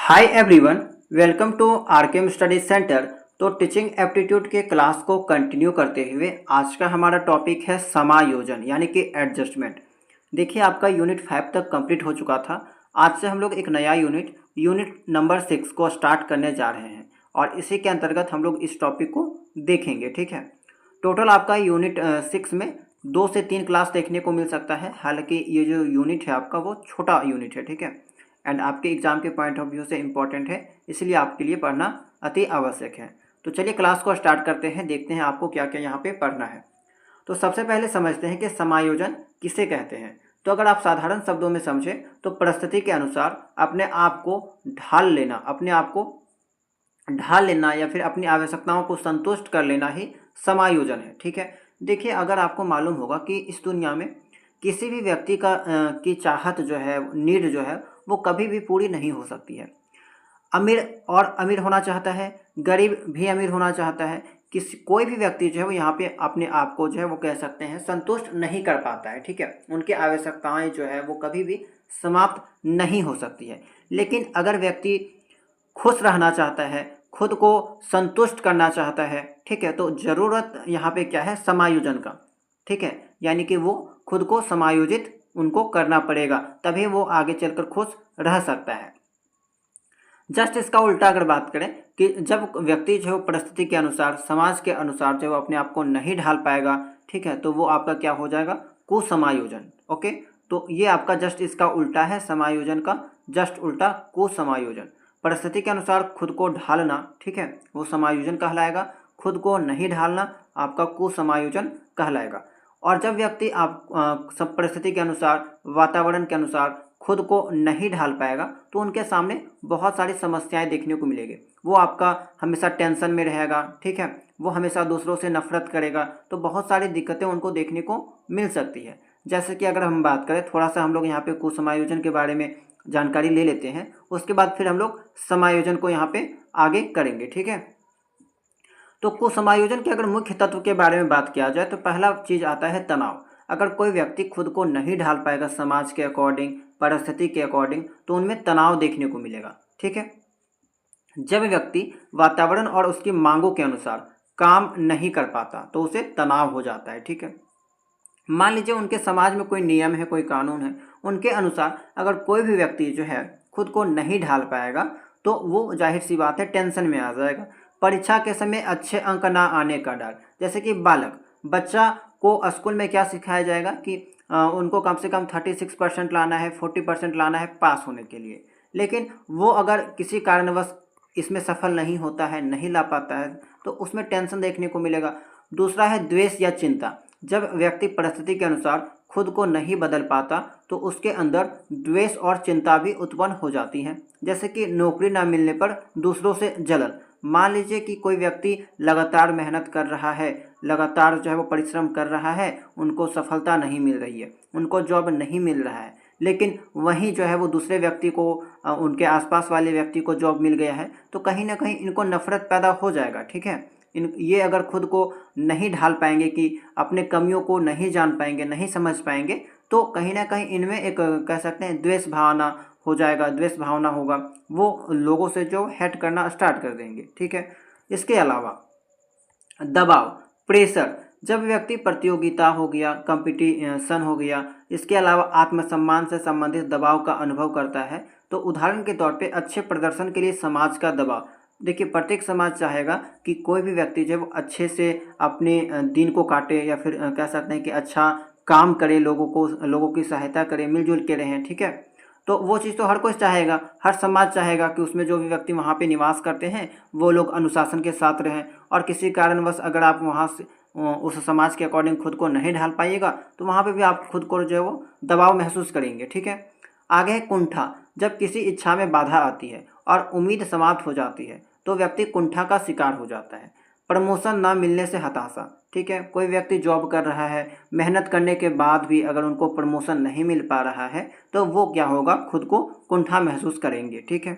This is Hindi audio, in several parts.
Hi everyone, welcome to RKM study centre. तो टीचिंग एप्टीट्यूड के क्लास को कंटिन्यू करते हुए आज का हमारा टॉपिक है समायोजन यानी कि एडजस्टमेंट। देखिए, आपका यूनिट 5 तक कंप्लीट हो चुका था। आज से हम लोग एक नया यूनिट नंबर 6 को स्टार्ट करने जा रहे हैं और इसी के अंतर्गत हम लोग इस टॉपिक को देखेंगे। ठीक है, टोटल आपका यूनिट 6 में 2 से 3 क्लास देखने को मिल सकता है। हालांकि ये जो यूनिट है आपका वो छोटा यूनिट है। ठीक है, एंड आपके एग्जाम के पॉइंट ऑफ व्यू से इम्पॉर्टेंट है, इसलिए आपके लिए पढ़ना अति आवश्यक है। तो चलिए क्लास को स्टार्ट करते हैं, देखते हैं आपको क्या क्या यहाँ पे पढ़ना है। तो सबसे पहले समझते हैं कि समायोजन किसे कहते हैं। तो अगर आप साधारण शब्दों में समझें तो परिस्थिति के अनुसार अपने आप को ढाल लेना या फिर अपनी आवश्यकताओं को संतुष्ट कर लेना ही समायोजन है। ठीक है, देखिए, अगर आपको मालूम होगा कि इस दुनिया में किसी भी व्यक्ति की चाहत जो है, नीड जो है, वो कभी भी पूरी नहीं हो सकती है। अमीर और अमीर होना चाहता है, गरीब भी अमीर होना चाहता है। कोई भी व्यक्ति जो है वो यहाँ पे अपने आप को जो है वो कह सकते हैं संतुष्ट नहीं कर पाता है। ठीक है, उनकी आवश्यकताएं जो है वो कभी भी समाप्त नहीं हो सकती है। लेकिन अगर व्यक्ति खुश रहना चाहता है, खुद को संतुष्ट करना चाहता है, ठीक है, तो ज़रूरत यहाँ पे क्या है, समायोजन का। ठीक है, यानी कि वो खुद को समायोजित उनको करना पड़ेगा, तभी वो आगे चलकर खुश रह सकता है। जस्ट इसका उल्टा अगर बात करें कि जब व्यक्ति जो परिस्थिति के अनुसार, समाज के अनुसार जो अपने आप को नहीं ढाल पाएगा, ठीक है, तो वो आपका क्या हो जाएगा, कुसमायोजन। ओके, तो ये आपका जस्ट इसका उल्टा है, समायोजन का जस्ट उल्टा कुसमायोजन। परिस्थिति के अनुसार खुद को ढालना, ठीक है, वो समायोजन कहलाएगा। खुद को नहीं ढालना आपका कुसमायोजन कहलाएगा। और जब व्यक्ति सब परिस्थिति के अनुसार, वातावरण के अनुसार खुद को नहीं ढाल पाएगा तो उनके सामने बहुत सारी समस्याएं देखने को मिलेगी। वो आपका हमेशा टेंशन में रहेगा, ठीक है, वो हमेशा दूसरों से नफरत करेगा, तो बहुत सारी दिक्कतें उनको देखने को मिल सकती है। जैसे कि अगर हम बात करें, थोड़ा सा हम लोग यहाँ पे कुसमायोजन के बारे में जानकारी ले लेते हैं, उसके बाद फिर हम लोग समायोजन को यहाँ पे आगे करेंगे। ठीक है, तो कुसमायोजन के अगर मुख्य तत्व के बारे में बात किया जाए तो पहला चीज आता है तनाव। अगर कोई व्यक्ति खुद को नहीं ढाल पाएगा समाज के अकॉर्डिंग, परिस्थिति के अकॉर्डिंग, तो उनमें तनाव देखने को मिलेगा। ठीक है, जब व्यक्ति वातावरण और उसकी मांगों के अनुसार काम नहीं कर पाता तो उसे तनाव हो जाता है। ठीक है, मान लीजिए उनके समाज में कोई नियम है, कोई कानून है, उनके अनुसार अगर कोई भी व्यक्ति जो है खुद को नहीं ढाल पाएगा तो वो जाहिर सी बात है टेंशन में आ जाएगा। परीक्षा के समय अच्छे अंक ना आने का डर, जैसे कि बच्चा को स्कूल में क्या सिखाया जाएगा कि उनको कम से कम 36% लाना है, 40% लाना है पास होने के लिए। लेकिन वो अगर किसी कारणवश इसमें सफल नहीं होता है, नहीं ला पाता है, तो उसमें टेंशन देखने को मिलेगा। दूसरा है द्वेष या चिंता। जब व्यक्ति परिस्थिति के अनुसार खुद को नहीं बदल पाता तो उसके अंदर द्वेष और चिंता भी उत्पन्न हो जाती है। जैसे कि नौकरी ना मिलने पर दूसरों से जलन। मान लीजिए कि कोई व्यक्ति लगातार मेहनत कर रहा है, लगातार जो है वो परिश्रम कर रहा है, उनको सफलता नहीं मिल रही है, उनको जॉब नहीं मिल रहा है, लेकिन वहीं जो है वो दूसरे व्यक्ति को, उनके आसपास वाले व्यक्ति को जॉब मिल गया है, तो कहीं ना कहीं इनको नफरत पैदा हो जाएगा। ठीक है, ये अगर खुद को नहीं ढाल पाएंगे, कि अपने कमियों को नहीं जान पाएंगे, नहीं समझ पाएंगे, तो कहीं ना कहीं इनमें एक कह सकते हैं द्वेष भावना हो जाएगा, द्वेष भावना होगा, वो लोगों से जो हेट करना स्टार्ट कर देंगे। ठीक है, इसके अलावा दबाव, प्रेशर। जब व्यक्ति प्रतियोगिता हो गया, कंपटीशन हो गया, इसके अलावा आत्मसम्मान से संबंधित दबाव का अनुभव करता है, तो उदाहरण के तौर पे अच्छे प्रदर्शन के लिए समाज का दबाव। देखिए, प्रत्येक समाज चाहेगा कि कोई भी व्यक्ति जो वो अच्छे से अपने दिन को काटे, या फिर कह सकते हैं कि अच्छा काम करे, लोगों की सहायता करे, मिलजुल के रहें। ठीक है, तो वो चीज़ तो हर कोई चाहेगा, हर समाज चाहेगा कि उसमें जो भी व्यक्ति वहाँ पे निवास करते हैं वो लोग अनुशासन के साथ रहें। और किसी कारणवश अगर आप वहाँ से उस समाज के अकॉर्डिंग खुद को नहीं ढाल पाइएगा तो वहाँ पे भी आप खुद को जो है वो दबाव महसूस करेंगे। ठीक है, आगे है कुंठा। जब किसी इच्छा में बाधा आती है और उम्मीद समाप्त हो जाती है तो व्यक्ति कुंठा का शिकार हो जाता है। प्रमोशन ना मिलने से हताशा। ठीक है, कोई व्यक्ति जॉब कर रहा है, मेहनत करने के बाद भी अगर उनको प्रमोशन नहीं मिल पा रहा है तो वो क्या होगा, खुद को कुंठा महसूस करेंगे। ठीक है,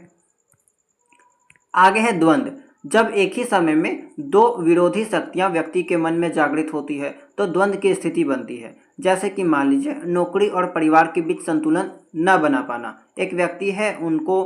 आगे है द्वंद्व। जब एक ही समय में दो विरोधी शक्तियां व्यक्ति के मन में जागृत होती है तो द्वंद्व की स्थिति बनती है। जैसे कि मान लीजिए नौकरी और परिवार के बीच संतुलन न बना पाना। एक व्यक्ति है, उनको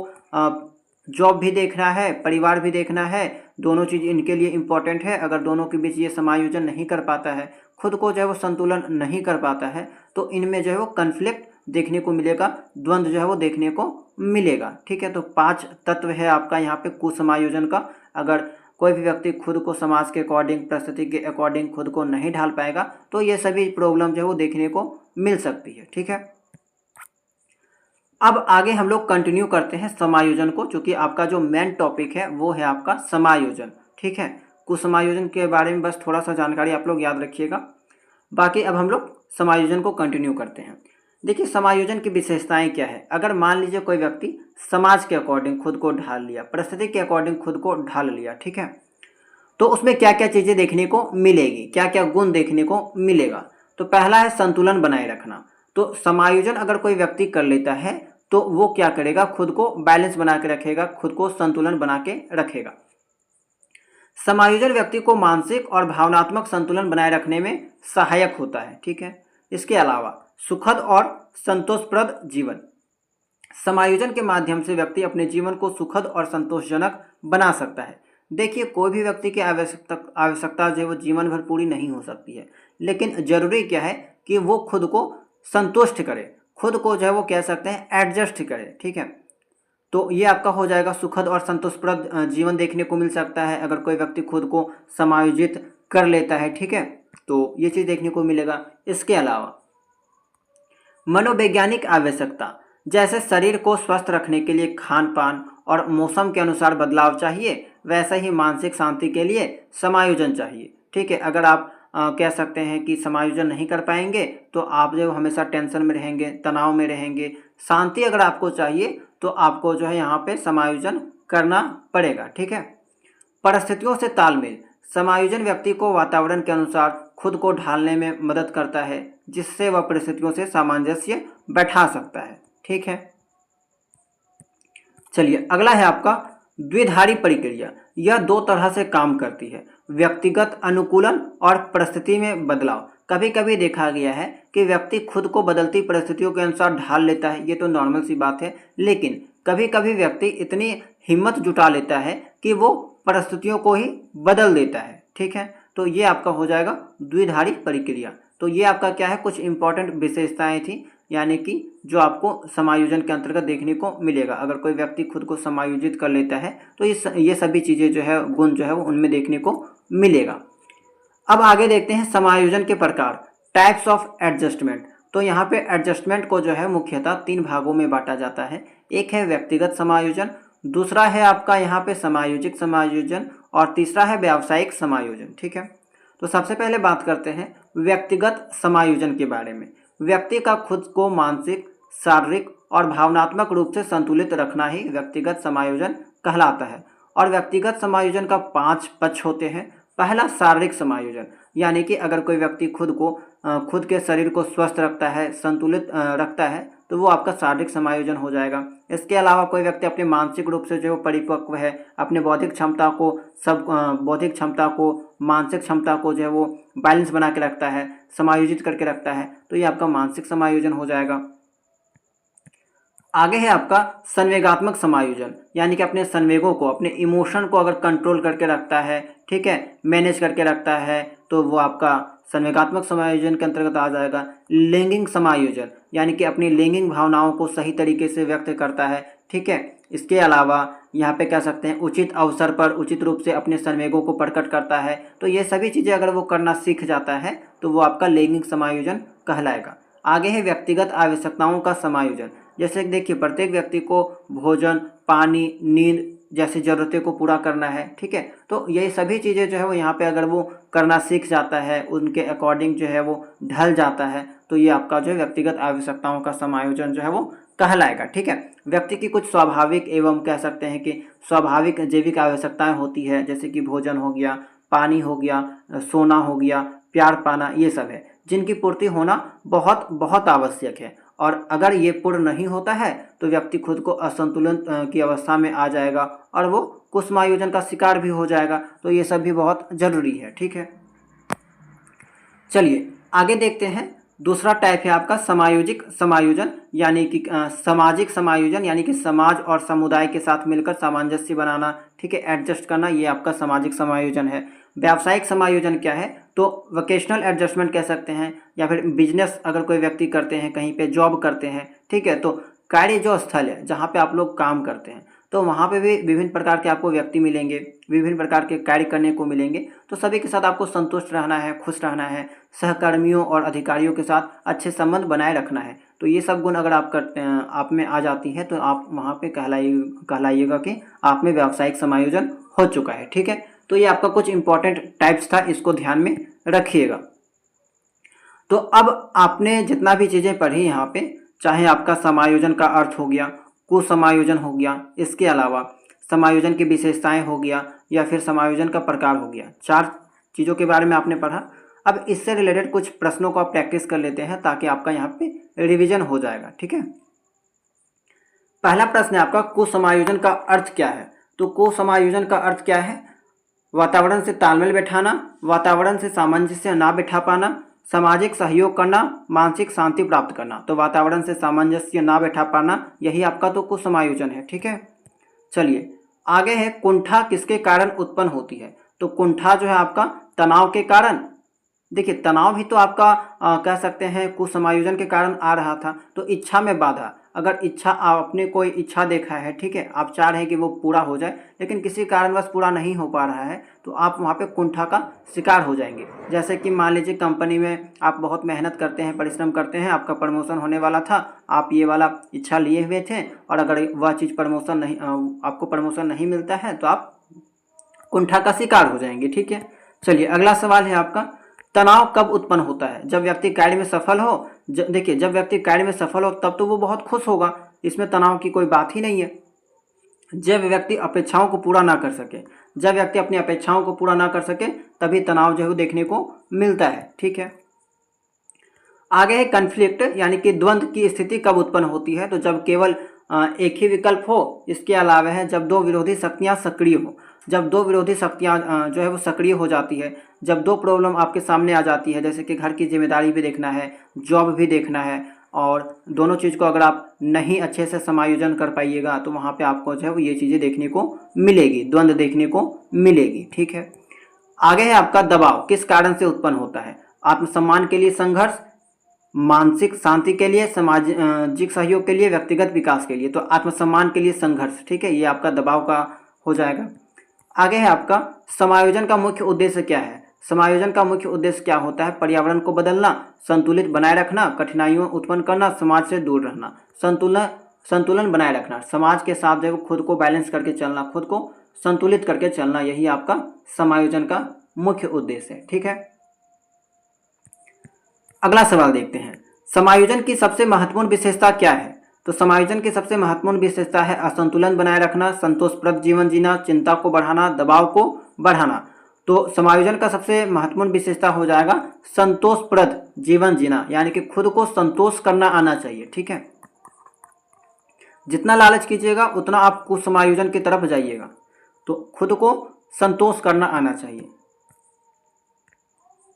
जॉब भी देखना है, परिवार भी देखना है, दोनों चीज़ इनके लिए इम्पोर्टेंट है। अगर दोनों के बीच ये समायोजन नहीं कर पाता है, खुद को जो है वो संतुलन नहीं कर पाता है, तो इनमें जो है वो कन्फ्लिक्ट देखने को मिलेगा, द्वंद्व जो है वो देखने को मिलेगा। ठीक है, तो 5 तत्व है आपका यहाँ पे कुसमायोजन का। अगर कोई भी व्यक्ति खुद को समाज के अकॉर्डिंग, परिस्थिति के अकॉर्डिंग खुद को नहीं ढाल पाएगा, तो ये सभी प्रॉब्लम जो है वो देखने को मिल सकती है। ठीक है, अब आगे हम लोग कंटिन्यू करते हैं समायोजन को, चूंकि आपका जो मेन टॉपिक है वो है आपका समायोजन। ठीक है, कुसमायोजन के बारे में बस थोड़ा सा जानकारी आप लोग याद रखिएगा। बाकी अब हम लोग समायोजन को कंटिन्यू करते हैं। देखिए, समायोजन की विशेषताएं क्या है। अगर मान लीजिए कोई व्यक्ति समाज के अकॉर्डिंग खुद को ढाल लिया, परिस्थिति के अकॉर्डिंग खुद को ढाल लिया, ठीक है, तो उसमें क्या क्या चीज़ें देखने को मिलेगी, क्या क्या गुण देखने को मिलेगा। तो पहला है संतुलन बनाए रखना। तो समायोजन अगर कोई व्यक्ति कर लेता है तो वो क्या करेगा, खुद को बैलेंस बना के रखेगा, खुद को संतुलन बना के रखेगा। समायोजन व्यक्ति को मानसिक और भावनात्मक संतुलन बनाए रखने में सहायक होता है। ठीक है, इसके अलावा सुखद और संतोषप्रद जीवन, समायोजन के माध्यम से व्यक्ति अपने जीवन को सुखद और संतोषजनक बना सकता है। देखिए, कोई भी व्यक्ति की आवश्यकता जो है वो जीवन भर पूरी नहीं हो सकती है, लेकिन जरूरी क्या है कि वो खुद को संतुष्ट करे, खुद को जो है वो कह सकते हैं एडजस्ट करे। ठीक है, तो ये आपका हो जाएगा सुखद और संतोषप्रद जीवन देखने को मिल सकता है अगर कोई व्यक्ति खुद को समायोजित कर लेता है। ठीक है, तो ये चीज़ देखने को मिलेगा। इसके अलावा मनोवैज्ञानिक आवश्यकता, जैसे शरीर को स्वस्थ रखने के लिए खान पान और मौसम के अनुसार बदलाव चाहिए, वैसे ही मानसिक शांति के लिए समायोजन चाहिए। ठीक है, अगर आप कह सकते हैं कि समायोजन नहीं कर पाएंगे तो आप जो हमेशा टेंशन में रहेंगे, तनाव में रहेंगे। शांति अगर आपको चाहिए तो आपको जो है यहाँ पे समायोजन करना पड़ेगा। ठीक है, परिस्थितियों से तालमेल, समायोजन व्यक्ति को वातावरण के अनुसार खुद को ढालने में मदद करता है, जिससे वह परिस्थितियों से सामंजस्य बैठा सकता है। ठीक है, चलिए अगला है आपका द्विधारी प्रक्रिया। यह 2 तरह से काम करती है, व्यक्तिगत अनुकूलन और परिस्थिति में बदलाव। कभी कभी देखा गया है कि व्यक्ति खुद को बदलती परिस्थितियों के अनुसार ढाल लेता है, ये तो नॉर्मल सी बात है, लेकिन कभी कभी व्यक्ति इतनी हिम्मत जुटा लेता है कि वो परिस्थितियों को ही बदल देता है। ठीक है, तो ये आपका हो जाएगा द्विधारी प्रक्रिया। तो ये आपका क्या है, कुछ इंपॉर्टेंट विशेषताएं थी, यानी कि जो आपको समायोजन के अंतर्गत देखने को मिलेगा। अगर कोई व्यक्ति खुद को समायोजित कर लेता है तो ये सभी चीज़ें जो है, गुण जो है वो उनमें देखने को मिलेगा। अब आगे देखते हैं समायोजन के प्रकार, टाइप्स ऑफ एडजस्टमेंट। तो यहाँ पे एडजस्टमेंट को जो है मुख्यतः 3 भागों में बांटा जाता है। एक है व्यक्तिगत समायोजन, दूसरा है आपका यहाँ पे समायोजित समायोजन, और तीसरा है व्यावसायिक समायोजन। ठीक है, तो सबसे पहले बात करते हैं व्यक्तिगत समायोजन के बारे में। व्यक्ति का खुद को मानसिक, शारीरिक और भावनात्मक रूप से संतुलित रखना ही व्यक्तिगत समायोजन कहलाता है। और व्यक्तिगत समायोजन का 5 पक्ष होते हैं। पहला शारीरिक समायोजन, यानी कि अगर कोई व्यक्ति खुद के शरीर को स्वस्थ रखता है, संतुलित रखता है, तो वो आपका शारीरिक समायोजन हो जाएगा। इसके अलावा कोई व्यक्ति अपने मानसिक रूप से जो परिपक्व है, अपने बौद्धिक क्षमता को मानसिक क्षमता को जो है वो बैलेंस बना के रखता है, समायोजित करके रखता है, तो ये आपका मानसिक समायोजन हो जाएगा। आगे है आपका संवेगात्मक समायोजन, यानी कि अपने संवेगों को, अपने इमोशन को अगर कंट्रोल करके रखता है, ठीक है, मैनेज करके रखता है, तो वो आपका संवेगात्मक समायोजन के अंतर्गत आ जाएगा। लैंगिक समायोजन, यानी कि अपनी लैंगिक भावनाओं को सही तरीके से व्यक्त करता है। ठीक है, इसके अलावा यहाँ पे कह सकते हैं उचित अवसर पर उचित रूप से अपने संवेगों को प्रकट करता है। तो ये सभी चीज़ें अगर वो करना सीख जाता है तो वो आपका लैंगिक समायोजन कहलाएगा। आगे है व्यक्तिगत आवश्यकताओं का समायोजन। जैसे देखिए, प्रत्येक व्यक्ति को भोजन, पानी, नींद जैसी ज़रूरतें को पूरा करना है। ठीक है, तो ये सभी चीज़ें जो है वो यहाँ पे अगर वो करना सीख जाता है, उनके अकॉर्डिंग जो है वो ढल जाता है, तो ये आपका जो है व्यक्तिगत आवश्यकताओं का समायोजन जो है वो कहलाएगा। ठीक है, व्यक्ति की कुछ स्वाभाविक एवं कह सकते हैं कि स्वाभाविक जैविक आवश्यकताएं होती है, जैसे कि भोजन हो गया, पानी हो गया, सोना हो गया, प्यार पाना, ये सब है जिनकी पूर्ति होना बहुत बहुत आवश्यक है। और अगर ये पूर्ण नहीं होता है तो व्यक्ति खुद को असंतुलन की अवस्था में आ जाएगा और वो कुसमायोजन का शिकार भी हो जाएगा। तो ये सब भी बहुत जरूरी है। ठीक है, चलिए आगे देखते हैं दूसरा टाइप है आपका समायोजिक समायोजन, यानी कि सामाजिक समायोजन, यानी कि समाज और समुदाय के साथ मिलकर सामंजस्य बनाना, ठीक है, एडजस्ट करना, ये आपका सामाजिक समायोजन है। व्यावसायिक समायोजन क्या है, तो वोकेशनल एडजस्टमेंट कह सकते हैं, या फिर बिजनेस अगर कोई व्यक्ति करते हैं, कहीं पे जॉब करते हैं, ठीक है, तो कार्य जो स्थल है जहाँ पे आप लोग काम करते हैं, तो वहाँ पे भी विभिन्न प्रकार के आपको व्यक्ति मिलेंगे, विभिन्न प्रकार के कार्य करने को मिलेंगे, तो सभी के साथ आपको संतुष्ट रहना है, खुश रहना है, सहकर्मियों और अधिकारियों के साथ अच्छे संबंध बनाए रखना है। तो ये सब गुण अगर आप करते हैं, आप में आ जाती है, तो आप वहाँ पे कहलाइएगा कि आप में व्यावसायिक समायोजन हो चुका है, ठीक है। तो ये आपका कुछ इंपॉर्टेंट टाइप्स था, इसको ध्यान में रखिएगा। तो अब आपने जितना भी चीज़ें पढ़ी यहाँ पे, चाहे आपका समायोजन का अर्थ हो गया, कुसमायोजन हो गया, इसके अलावा समायोजन की विशेषताएं हो गया, या फिर समायोजन का प्रकार हो गया, 4 चीज़ों के बारे में आपने पढ़ा। अब इससे रिलेटेड कुछ प्रश्नों को आप प्रैक्टिस कर लेते हैं, ताकि आपका यहाँ पे रिवीजन हो जाएगा, ठीक है। पहला प्रश्न है आपका, कुसमायोजन का अर्थ क्या है। तो कुसमायोजन का अर्थ क्या है, वातावरण से तालमेल बैठाना, वातावरण से सामंजस्य ना बैठा पाना, सामाजिक सहयोग करना, मानसिक शांति प्राप्त करना। तो वातावरण से सामंजस्य ना बैठा पाना, यही आपका तो कुसमायोजन है, ठीक है। चलिए आगे है, कुंठा किसके कारण उत्पन्न होती है। तो कुंठा जो है आपका तनाव के कारण, देखिए तनाव भी तो आपका कह सकते हैं कुसमायोजन के कारण आ रहा था। तो इच्छा में बाधा, अगर इच्छा आपने कोई इच्छा देखा है, ठीक है, आप चाह रहे हैं कि वो पूरा हो जाए, लेकिन किसी कारणवश पूरा नहीं हो पा रहा है, तो आप वहाँ पे कुंठा का शिकार हो जाएंगे। जैसे कि मान लीजिए कंपनी में आप बहुत मेहनत करते हैं, परिश्रम करते हैं, आपका प्रमोशन होने वाला था, आप ये वाला इच्छा लिए हुए थे, और अगर वह चीज़ प्रमोशन नहीं, आपको प्रमोशन नहीं मिलता है, तो आप कुंठा का शिकार हो जाएंगे, ठीक है। चलिए अगला सवाल है आपका, तनाव कब उत्पन्न होता है। जब व्यक्ति कार्य में सफल हो, देखिए जब व्यक्ति कार्य में सफल हो तब तो वो बहुत खुश होगा, इसमें तनाव की कोई बात ही नहीं है। जब व्यक्ति अपेक्षाओं को पूरा ना कर सके, जब व्यक्ति अपनी अपेक्षाओं को पूरा ना कर सके, तभी तनाव जो है देखने को मिलता है, ठीक है। आगे है कन्फ्लिक्ट, यानी कि द्वंद्व की स्थिति कब उत्पन्न होती है। तो जब केवल एक ही विकल्प हो, इसके अलावा है जब दो विरोधी शक्तियां सक्रिय हो, जब दो विरोधी शक्तियां जो है वो सक्रिय हो जाती है, जब दो प्रॉब्लम आपके सामने आ जाती है, जैसे कि घर की जिम्मेदारी भी देखना है, जॉब भी देखना है, और दोनों चीज़ को अगर आप नहीं अच्छे से समायोजन कर पाइएगा, तो वहाँ पे आपको जो है वो ये चीज़ें देखने को मिलेगी, द्वंद्व देखने को मिलेगी, ठीक है। आगे है आपका दबाव किस कारण से उत्पन्न होता है। आत्मसम्मान के लिए संघर्ष, मानसिक शांति के लिए, सामाजिक सहयोग के लिए, व्यक्तिगत विकास के लिए। तो आत्मसम्मान के लिए संघर्ष, ठीक है, ये आपका दबाव का हो जाएगा। आगे है आपका समायोजन का मुख्य उद्देश्य क्या है। समायोजन का मुख्य उद्देश्य क्या होता है, पर्यावरण को बदलना, संतुलित बनाए रखना, कठिनाइयों उत्पन्न करना, समाज से दूर रहना। संतुलन बनाए रखना, समाज के साथ जो खुद को बैलेंस करके चलना, खुद को संतुलित करके चलना, यही आपका समायोजन का मुख्य उद्देश्य है, ठीक है। अगला सवाल देखते हैं, समायोजन की सबसे महत्वपूर्ण विशेषता क्या है। तो समायोजन की सबसे महत्वपूर्ण विशेषता है असंतुलन बनाए रखना, संतोषप्रद जीवन जीना, चिंता को बढ़ाना, दबाव को बढ़ाना। तो समायोजन का सबसे महत्वपूर्ण विशेषता हो जाएगा संतोषप्रद जीवन जीना, यानी कि खुद को संतोष करना आना चाहिए, ठीक है। जितना लालच कीजिएगा उतना आप कुसमायोजन की तरफ जाइएगा, तो खुद को संतोष करना आना चाहिए।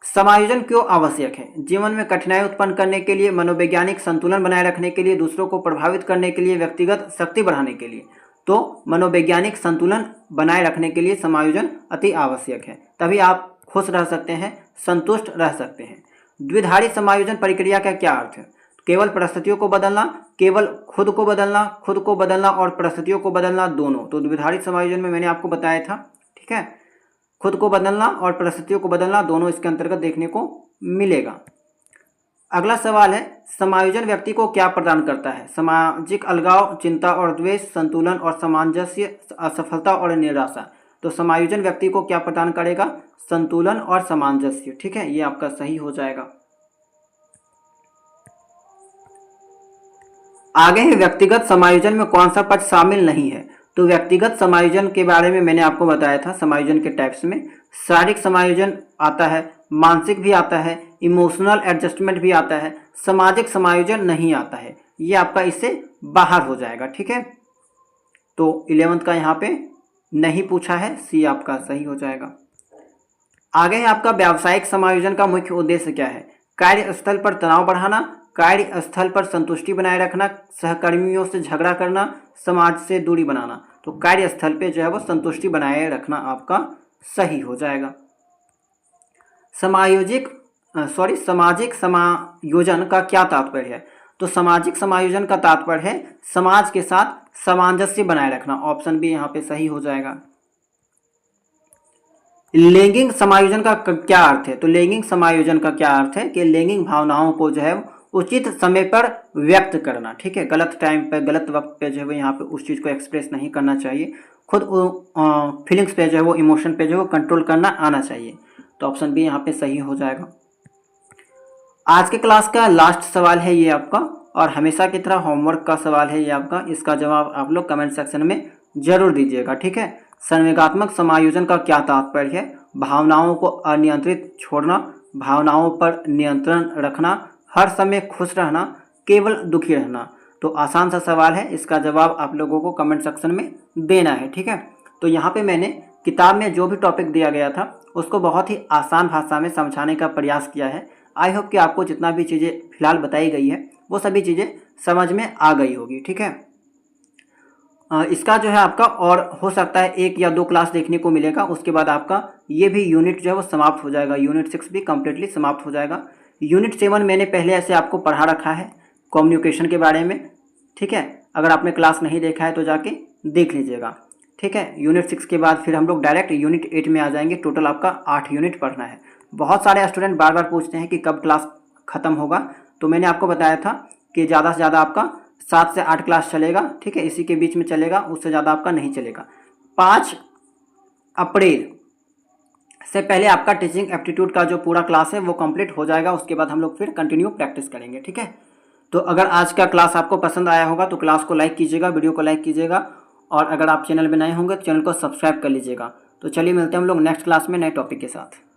समायोजन क्यों आवश्यक है। जीवन में कठिनाई उत्पन्न करने के लिए, मनोवैज्ञानिक संतुलन बनाए रखने के लिए, दूसरों को प्रभावित करने के लिए, व्यक्तिगत शक्ति बढ़ाने के लिए। तो मनोवैज्ञानिक संतुलन बनाए रखने के लिए समायोजन अति आवश्यक है, तभी आप खुश रह सकते हैं, संतुष्ट रह सकते हैं। द्विधारी समायोजन प्रक्रिया का क्या अर्थ है। केवल परिस्थितियों को बदलना, केवल खुद को बदलना और परिस्थितियों को बदलना दोनों। तो द्विधारी समायोजन में मैंने आपको बताया था, ठीक है, खुद को बदलना और परिस्थितियों को बदलना दोनों इसके अंतर्गत देखने को मिलेगा। अगला सवाल है, समायोजन व्यक्ति को क्या प्रदान करता है। सामाजिक अलगाव, चिंता और द्वेष, संतुलन और सामंजस्य, असफलता और निराशा। तो समायोजन व्यक्ति को क्या प्रदान करेगा, संतुलन और सामंजस्य, ठीक है, ये आपका सही हो जाएगा। आगे है व्यक्तिगत समायोजन में कौन सा पक्ष शामिल नहीं है। तो व्यक्तिगत समायोजन के बारे में मैंने आपको बताया था, समायोजन के टाइप्स में शारीरिक समायोजन आता है, मानसिक भी आता है, इमोशनल एडजस्टमेंट भी आता है, सामाजिक समायोजन नहीं आता है, ये आपका इससे बाहर हो जाएगा, ठीक है। तो 11th का यहाँ पे नहीं पूछा है, सी आपका सही हो जाएगा। आगे है आपका व्यावसायिक समायोजन का मुख्य उद्देश्य क्या है। कार्यस्थल पर तनाव बढ़ाना, कार्यस्थल पर संतुष्टि बनाए रखना, सहकर्मियों से झगड़ा करना, समाज से दूरी बनाना। तो कार्यस्थल पे जो है वो संतुष्टि बनाए रखना आपका सही हो जाएगा। सामाजिक समायोजन का क्या तात्पर्य है? तो सामाजिक समायोजन का तात्पर्य है समाज के साथ सामंजस्य बनाए रखना। ऑप्शन बी यहाँ पे सही हो जाएगा। लैंगिक समायोजन का क्या अर्थ है? तो लैंगिक समायोजन का क्या अर्थ है कि लैंगिक भावनाओं को जो है उचित समय पर व्यक्त करना। ठीक है, गलत टाइम पे गलत वक्त पे जो है यहाँ पे उस चीज़ को एक्सप्रेस नहीं करना चाहिए। खुद फीलिंग्स पे जो है वो इमोशन पे जो है वो कंट्रोल करना आना चाहिए। तो ऑप्शन बी यहाँ पे सही हो जाएगा। आज के क्लास का लास्ट सवाल है ये आपका, और हमेशा की तरह होमवर्क का सवाल है ये आपका। इसका जवाब आप लोग कमेंट सेक्शन में जरूर दीजिएगा। ठीक है, संवेगात्मक समायोजन का क्या तात्पर्य है? भावनाओं को अनियंत्रित छोड़ना, भावनाओं पर नियंत्रण रखना, हर समय खुश रहना, केवल दुखी रहना। तो आसान सा सवाल है, इसका जवाब आप लोगों को कमेंट सेक्शन में देना है। ठीक है, तो यहाँ पे मैंने किताब में जो भी टॉपिक दिया गया था उसको बहुत ही आसान भाषा में समझाने का प्रयास किया है। आई होप कि आपको जितना भी चीज़ें फिलहाल बताई गई है वो सभी चीज़ें समझ में आ गई होगी। ठीक है, इसका जो है आपका और हो सकता है 1 या 2 क्लास देखने को मिलेगा, उसके बाद आपका ये भी यूनिट जो है वो समाप्त हो जाएगा। यूनिट 6 भी कम्प्लीटली समाप्त हो जाएगा। यूनिट 7 मैंने पहले ऐसे आपको पढ़ा रखा है कम्युनिकेशन के बारे में। ठीक है, अगर आपने क्लास नहीं देखा है तो जाके देख लीजिएगा। ठीक है, यूनिट 6 के बाद फिर हम लोग डायरेक्ट यूनिट 8 में आ जाएंगे। टोटल आपका 8 यूनिट पढ़ना है। बहुत सारे स्टूडेंट बार बार पूछते हैं कि कब क्लास ख़त्म होगा, तो मैंने आपको बताया था कि ज़्यादा से ज़्यादा आपका 7 से 8 क्लास चलेगा। ठीक है, इसी के बीच में चलेगा, उससे ज़्यादा आपका नहीं चलेगा। 5 अप्रैल से पहले आपका टीचिंग एप्टीट्यूड का जो पूरा क्लास है वो कंप्लीट हो जाएगा। उसके बाद हम लोग फिर कंटिन्यू प्रैक्टिस करेंगे। ठीक है, तो अगर आज का क्लास आपको पसंद आया होगा तो क्लास को लाइक कीजिएगा, वीडियो को लाइक कीजिएगा, और अगर आप चैनल में नए होंगे तो चैनल को सब्सक्राइब कर लीजिएगा। तो चलिए मिलते हैं हम लोग नेक्स्ट क्लास में नए टॉपिक के साथ।